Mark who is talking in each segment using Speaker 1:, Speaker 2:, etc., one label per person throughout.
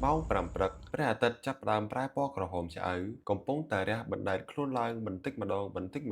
Speaker 1: ម៉ោង5ព្រឹកព្រះអាទិត្យចាប់ផ្ដើមប្រែពណ៌ក្រហមឆ្អៅកំពុងតែរះបណ្ដែតខ្លួនឡើងបន្តិច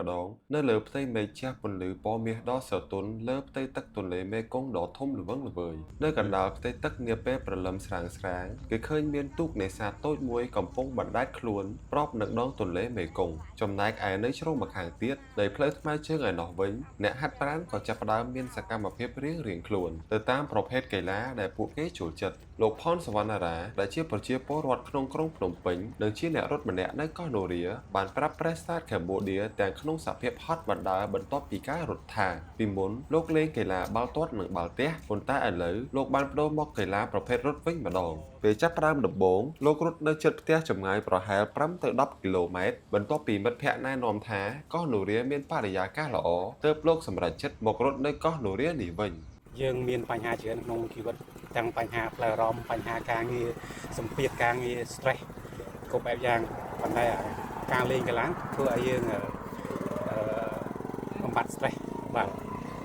Speaker 1: ម្ដងនៅលើផ្ទៃមេឃជះពន្លឺពណ៌មាសដ៏ស្រទន់លើផ្ទៃទឹកទន្លេមេគង្គដ៏ធំល្វឹងល្វើយនៅកណ្ដាលផ្ទៃទឹកនាពេលព្រលឹមស្រាងៗគេឃើញមានទូកនេសាទតូចមួយកំពុងបណ្ដែតខ្លួនប្របនឹងដងទន្លេមេគង្គចំណែកឯនៅជ្រុងម្ខាងទៀតនៃផ្លូវថ្មើរជើងឯណោះវិញអ្នកហាត់ប្រាណក៏ចាប់ផ្ដើមមានសកម្មភាពរៀងៗខ្លួនទៅតាមប្រភេទកីឡាដែលពួកគេចូលចិត្តលោកផនសវណ្ណារាដែលជាប្រជាពលរដ្ឋក្នុងក្រុងភ្នំពេញនិងជាអ្នករត់ម្នាក់នៅកោះនូរាបានប្រាប់ Press Start Cambodia ទាំងក្នុងសភាពហត់បណ្ដើរបន្ទាប់ពីការរត់ថាពីមុនលោកលេងកីឡាបាល់ទាត់និងបាល់ទះប៉ុន្តែឥឡូវលោកបានប្ដូរមកកីឡាប្រភេទរត់វិញម្ដងពេលចាប់ផ្ដើមដំបូងលោករត់នៅជិតផ្ទះចម្ងាយប្រហែល5ទៅ10គីឡូម៉ែត្របន្ទាប់ពីមិត្តភ័ក្តិណែនាំថាកោះនូរាមានបរិយាកាសល្អទើបលោកសម្រេចចិត្តមករត់នៅកោះនូរានេះវិញ
Speaker 2: យើងមានបញ្ហាច្រើនក្នុងជីវិតទាំងបញ្ហាផ្លូវអារម្មណ៍បញ្ហាការងារសម្ពាធការងារ stress គ្រប់បែបយ៉ាងប៉ុន្តែការលេងកីឡាធ្វើឲ្យយើងបំបត្តិ stress បាទ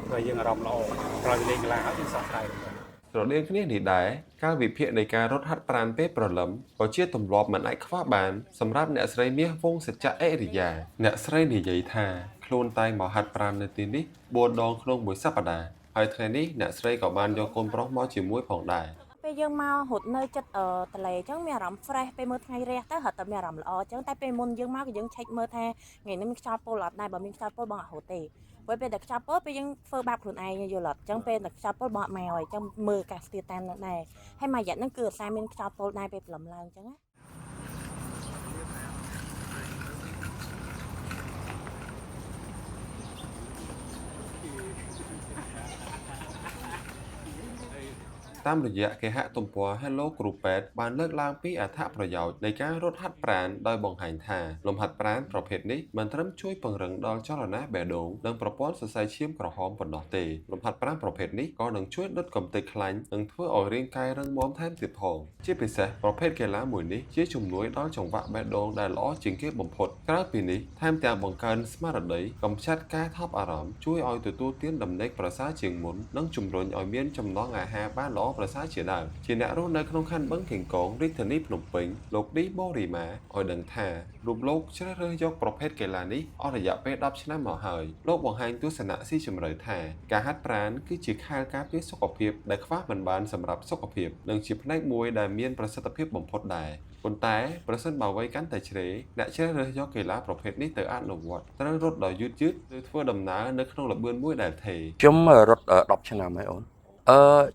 Speaker 2: ធ្វើឲ្យយើងអារម្មណ៍ល្អក្រោយលេងកីឡាហើយយើងសោះស្ដាយ
Speaker 1: ស្រដៀងគ្នានេះដែរការវិភាគនៃការរត់ហាត់ប្រាណពេលព្រលឹមក៏ជាទម្លាប់មិនអាចខ្វះបានសម្រាប់អ្នកស្រីមាសវង្សសច្ចៈអិរិយាអ្នកស្រីនិយាយថាខ្លួនតែងមកហាត់ប្រាណនៅទីនេះ4ដងក្នុងមួយសប្តាហ៍ហើយថ្ងៃនេះអ្នកស្រីក៏បានយកកូនប្រុសមកជាមួយផងដែរ
Speaker 3: ពេលយើងមករត់នៅចិត្តទន្លេអញ្ចឹងមានអារម្មណ៍ fresh ពេលមើលថ្ងៃរះទៅហត់តែមានអារម្មណ៍ល្អអញ្ចឹងតែពេលមុនយើងមកក៏យើងឆែកមើលថាថ្ងៃនេះមានខ្យល់ពុលអត់ដែរបើមានខ្យល់ពុលបងអត់រត់ទេព្រោះពេលតែខ្យល់ពុលពេលយើងធ្វើបាបខ្លួនឯងយល់អត់អញ្ចឹងពេលតែខ្យល់ពុលបងអត់មកហើយអញ្ចឹងមើលអាកាសធាតុតាមនោះដែរហើយមួយរយៈហ្នឹងគឺអាសាមានខ្យល់ពុលដែរពេលព្រលឹមឡើងអញ្ចឹងណា
Speaker 1: តាមរយៈគេហទំព័រ Hello គ្រូពេទ្យបានលើកឡើងពីអត្ថប្រយោជន៍នៃការរត់ហាត់ប្រាណដោយបង្ហាញថាលំហាត់ប្រាណប្រភេទនេះមិនត្រឹមជួយពង្រឹងដល់ចលនាបេះដូងនិងប្រព័ន្ធសរសៃឈាមក្រហមប៉ុណ្ណោះទេលំហាត់ប្រាណប្រភេទនេះក៏នឹងជួយដុតកម្ទេចខ្លាញ់និងធ្វើឲ្យរាងកាយរឹងមាំថែមទៀតផងជាពិសេសប្រភេទកីឡាមួយនេះជាជំនួយដល់ចង្វាក់បេះដូងដែលល្អជាងគេបំផុតក្រៅពីនេះថែមទាំងបង្កើនស្មារតីកម្ចាត់ការថប់អារម្មណ៍ជួយឲ្យទទួលទានដំណេកប្រសើរជាងមុននិងជំរុញឲ្យមានចំណង់អាហារបានល្អប្រសើរជាដើមជាអ្នករស់នៅក្នុងខណ្ឌបឹងកេងកងរាជធានីភ្នំពេញលោកឌីបូរីម៉ាឲ្យដឹងថារូបលោកជ្រើសរើសយកប្រភេទកីឡានេះអស់រយៈពេល10ឆ្នាំមកហើយលោកបង្ហាញទស្សនៈស៊ីជម្រៅថាការហាត់ប្រាណគឺជាខែលការពារសុខភាពដែលខ្វះមិនបានសម្រាប់សុខភាពនិងជាផ្នែកមួយដែលមានប្រសិទ្ធភាពបំផុតដែរប៉ុន្តែប្រសិនបើវ័យកាន់តែជ្រេអ្នកជ្រើសរើសយកកីឡាប្រភេទនេះទៅអនុវត្តត្រូវរត់ដោយយឺតៗឬធ្វើដំណើរនៅក្នុងល្បឿនមួយដែលថេរ
Speaker 4: ខ្ញុំរត់10ឆ្នាំហើយអូន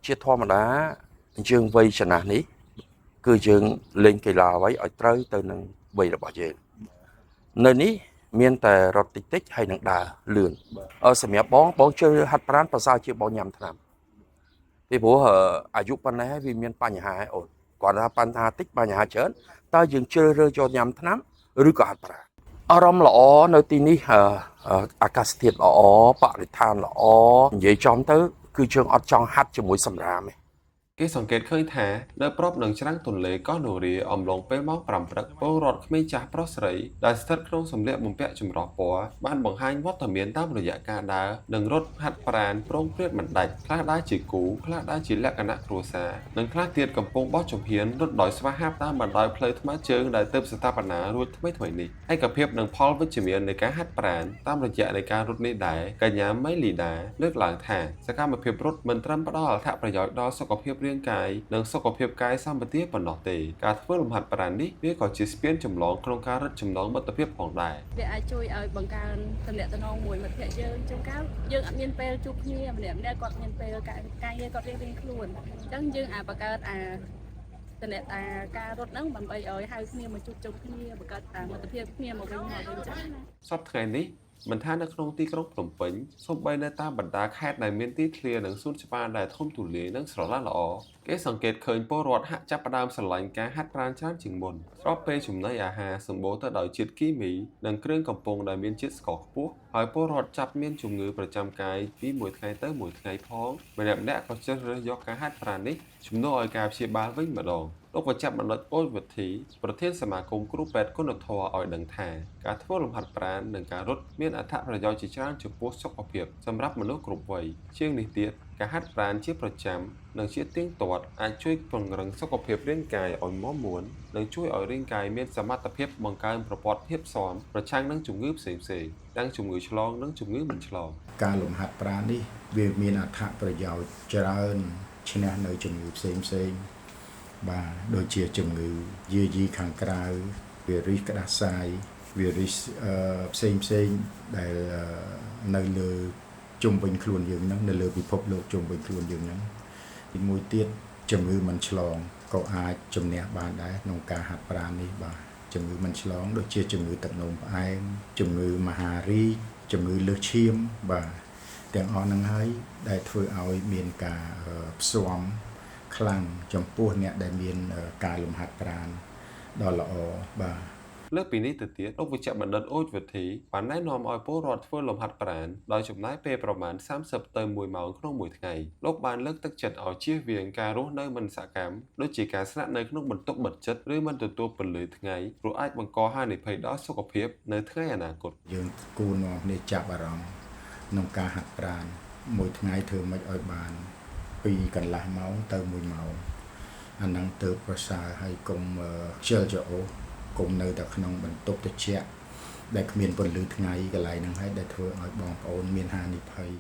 Speaker 4: ជាធម្មតាយើងវ័យចំណាស់នេះគឺយើងលេងកីឡាអ្វីឲ្យត្រូវទៅនឹងវ័យរបស់យើងនៅនេះមានតែរត់តិចតិចហើយនឹងដើរលឿនសម្រាប់បងជឿហាត់ប្រាណប្រសើរជាបងញ៉ាំថ្នាំពីព្រោះអាយុប៉ុណ្ណេះវាមានបញ្ហាហើយអូនគាត់ថាបញ្ហាតិចបញ្ហាច្រើនតើយើងជ្រើសរើសយកញ៉ាំថ្នាំឬក៏ហាត់ប្រាណអារម្មណ៍ល្អនៅទីនេះអាកាសធាតុល្អបរិស្ថានល្អនិយាយចំទៅគឺយើងអត់ចង់ហាត់ជាមួយសម្រាមទេ
Speaker 1: គេសង្កេតឃើញថានៅប្របនឹងច្រាំងទន្លេកោះនរាអំឡុងពេលម៉ោង5ព្រឹកពលរដ្ឋក្មេងចាស់ប្រុសស្រីដែលស្ថិតក្នុងសម្លៀកបំពាក់ចម្រុះពណ៌បានបង្ហាញវត្តមានតាមរយៈការដើរនិងរត់ហាត់ប្រាណប្រងព្រាតមិនដាច់ខ្លះដើរជាគូខ្លះដើរជាលក្ខណៈគ្រួសារនិងខ្លះទៀតកំពុងបោះជំហានរត់ដោយស្វាហាប់តាមបណ្ដោយផ្លូវថ្មើរជើងដែលទើបស្ថាបនារួចថ្មីនេះឯកភាពនិងផលវិជ្ជមាននៃការហាត់ប្រាណតាមរយៈនៃការរត់នេះដែរកញ្ញាម៉ៃលីដាលើកឡើងថាសកម្មភាពរត់មិនត្រឹមផ្ដល់អត្ថប្រយោជន៍ដល់សុខភាពរាងកាយនិងសុខភាពកាយសម្បទាប៉ុណ្ណោះទេការធ្វើលំហាត់ប្រាណនេះវាក៏ជាស្ពានចម្លងក្នុងការរឹតចំណងមិត្តភាពផងដែរ
Speaker 5: វាអាចជួយឲ្យបង្កើនទំនាក់ទំនងមួយមិត្តភក្តិយើងជួនកាលយើងអត់មានពេលជួបគ្នាម្នាក់ៗគាត់មានពេលការងារគាត់រៀងៗខ្លួនអញ្ចឹងយើងអាចបង្កើតការរត់ហ្នឹងដើម្បីឲ្យហៅគ្នាមកជួបជុំគ្នាបង្កើតមិត្តភាពគ្នាមកវិញចឹងណា
Speaker 1: សប្តាហ៍ថ្ងៃនេះមិនថានៅក្នុងទីក្រុងភ្នំពេញសូម្បីនៅតាមបណ្ដាខេត្តដែលមានទីធ្លានិងសួនច្បារដែលធំទូលាយនិងស្រឡះល្អគេសង្កេតឃើញពលរដ្ឋហាក់ចាប់ផ្ដើមស្រឡាញ់ការហាត់ប្រាណច្រើនជាងមុនស្របពេលចំណីអាហារសម្បូរទៅដោយជាតិគីមីនិងគ្រឿងកំប៉ុងដែលមានជាតិស្ករខ្ពស់ហើយពលរដ្ឋចាប់មានជំងឺប្រចាំកាយពីមួយថ្ងៃទៅមួយថ្ងៃផងម្នាក់ក៏ជ្រើសរើសយកការហាត់ប្រាណនេះជំនួសឲ្យការព្យាបាលវិញម្ដងលោកវេជ្ជបណ្ឌិតអូលវិធីប្រធានសមាគមគ្រូពេទ្យគុណធម៌ឲ្យដឹងថាការធ្វើលំហាត់ប្រាណនិងការរត់មានអត្ថប្រយោជន៍ជាច្រើនចំពោះសុខភាពសម្រាប់មនុស្សគ្រប់វ័យជាងនេះទៀត ការហាត់ប្រាណជាប្រចាំនិងជាទៀងទាត់អាចជួយពង្រឹងសុខភាពរាងកាយឲ្យមាំមួននិងជួយឲ្យរាងកាយមានសមត្ថភាពបង្កើនប្រព័ន្ធភាពស៊ាំប្រឆាំងនឹងជំងឺផ្សេងៗទាំងជំងឺឆ្លងនិងជំងឺមិនឆ្លង
Speaker 6: ការលំហាត់ប្រាណនេះវាមានអត្ថប្រយោជន៍ច្រើនឈ្នះនៅជំងឺផ្សេងបាទដូចជាជំងឺយាយីខាងក្រៅវីរុសក្តារសាយវីរុសផ្សេងដែលនៅលើជុំវិញខ្លួនយើងហ្នឹងនៅលើពិភពលោកជុំវិញខ្លួនយើងហ្នឹងទីមួយទៀតជំងឺមិនឆ្លងក៏អាចជំនះបានដែរក្នុងការហាត់ប្រាណនេះបាទជំងឺមិនឆ្លងដូចជាជំងឺទឹកនោមផ្អែមជំងឺមហារីកជំងឺលើសឈាមបាទទាំងអស់ហ្នឹងហើយដែលធ្វើឲ្យមានការផ្ស៊ាំខ្លាំងចំពោះអ្នកដែលមានការលំហាត់ប្រាណដ៏ល្អបាទ
Speaker 1: លើសពីនេះទៅទៀតលោកវិជ្ជបណ្ឌិតអូចវិធីបានណែនាំឲ្យពលរដ្ឋធ្វើលំហាត់ប្រាណដោយចំណាយពេលប្រមាណ30ទៅ1ម៉ោងក្នុងមួយថ្ងៃលោកបានលើកទឹកចិត្តឲ្យជៀសវាងការរស់នៅមិនសកម្មដូចជាការស្នាក់នៅក្នុងបន្ទប់បិទជិតឬមិនទទួលពន្លឺថ្ងៃព្រោះអាចបង្កហានិភ័យដល់សុខភាពនៅថ្ងៃអនាគត
Speaker 6: យើងគួរនាំគ្នាចាប់អារម្មណ៍ក្នុងការហាត់ប្រាណមួយថ្ងៃធ្វើមិនឲ្យបាន2កន្លះម៉ោងទៅ1ម៉ោងអាហ្នឹងទៅប្រសើរហើយកុំខ្ជិលច្រអូសកុំនៅតែក្នុងបន្ទប់ត្រជាក់ដែលគ្មានពន្លឺថ្ងៃកន្លែងហ្នឹងហើយដែលធ្វើឲ្យបងប្អូនមានហានិភ័យ